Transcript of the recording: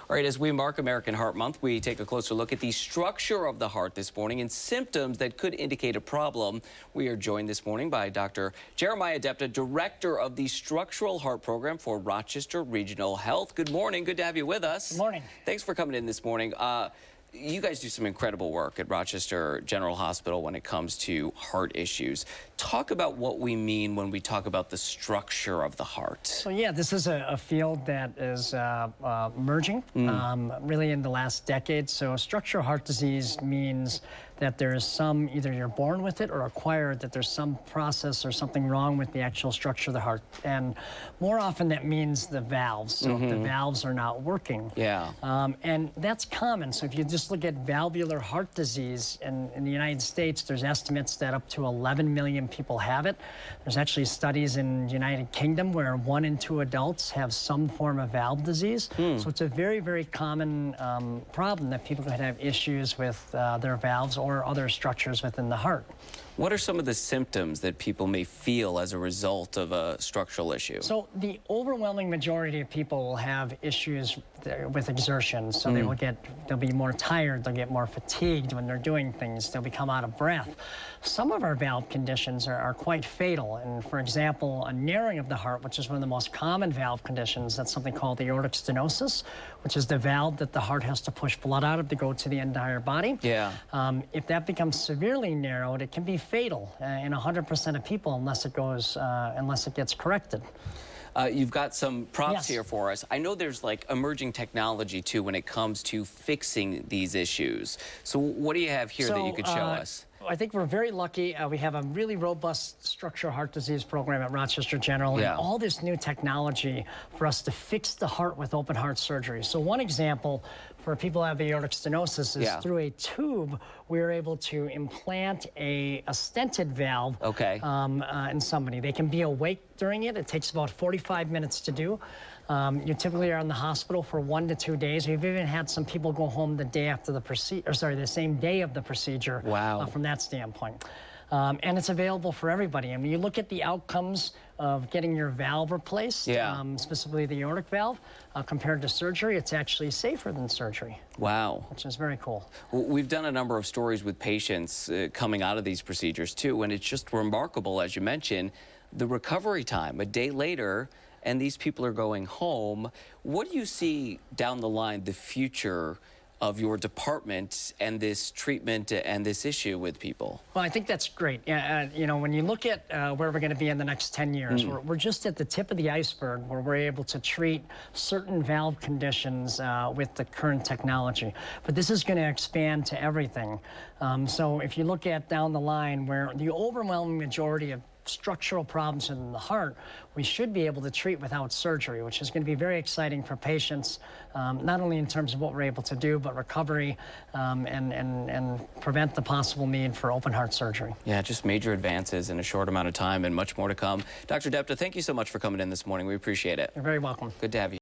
All right, as we mark American Heart Month, we take a closer look at the structure of the heart this morning and symptoms that could indicate a problem. We are joined this morning by Dr. Jeremiah Depta, Director of the Structural Heart Program for Rochester Regional Health. Good morning. Good to have you with us. Good morning. Thanks for coming in this morning. You guys do some incredible work at Rochester General Hospital when it comes to heart issues. Talk about what we mean when we talk about the structure of the heart. So yeah, this is a field that is emerging really in the last decade. So structural heart disease means that there is some, either you're born with it or acquired, that there's some process or something wrong with the actual structure of the heart. And more often that means the valves. So if the valves are not working. Yeah. And that's common. So if you just look at valvular heart disease in the United States, there's estimates that up to 11 million people have it. There's actually studies in the United Kingdom where 1 in 2 adults have some form of valve disease. So it's a very, very common problem that people could have issues with their valves or other structures within the heart. What are some of the symptoms that people may feel as a result of a structural issue? So the overwhelming majority of people will have issues with exertion. So they'll be more tired, they'll get more fatigued when they're doing things, they'll become out of breath. Some of our valve conditions are quite fatal. And for example, a narrowing of the heart, which is one of the most common valve conditions, that's something called aortic stenosis, which is the valve that the heart has to push blood out of to go to the entire body. Yeah. If that becomes severely narrowed, it can be fatal in 100% of people unless it gets corrected. You've got some props Yes. here for us. I know there's like emerging technology too when it comes to fixing these issues. So what do you have here that you could show us? I think we're very lucky. We have a really robust structural heart disease program at Rochester General, and all this new technology for us to fix the heart with open heart surgery. So one example for people who have aortic stenosis is through a tube, we're able to implant a stented valve in somebody. They can be awake during it. It takes about 45 minutes to do. You typically are in the hospital for 1 to 2 days. We've even had some people go home the day after the procedure, or sorry, the same day of the procedure. Wow. From that standpoint. And it's available for everybody. And when you look at the outcomes of getting your valve replaced, specifically the aortic valve, compared to surgery, it's actually safer than surgery. Wow. Which is very cool. Well, we've done a number of stories with patients coming out of these procedures too, and it's just remarkable, as you mentioned, the recovery time. A day later, and these people are going home. What do you see down the line, the future of your department and this treatment and this issue with people? Well, I think that's great. You know, when you look at where we're going to be in the next 10 years, we're just at the tip of the iceberg where we're able to treat certain valve conditions with the current technology. But this is going to expand to everything. So if you look at down the line where the overwhelming majority of structural problems in the heart, we should be able to treat without surgery, which is going to be very exciting for patients, not only in terms of what we're able to do, but recovery and prevent the possible need for open heart surgery. Yeah, just major advances in a short amount of time and much more to come. Dr. Depta, thank you so much for coming in this morning. We appreciate it. You're very welcome. Good to have you.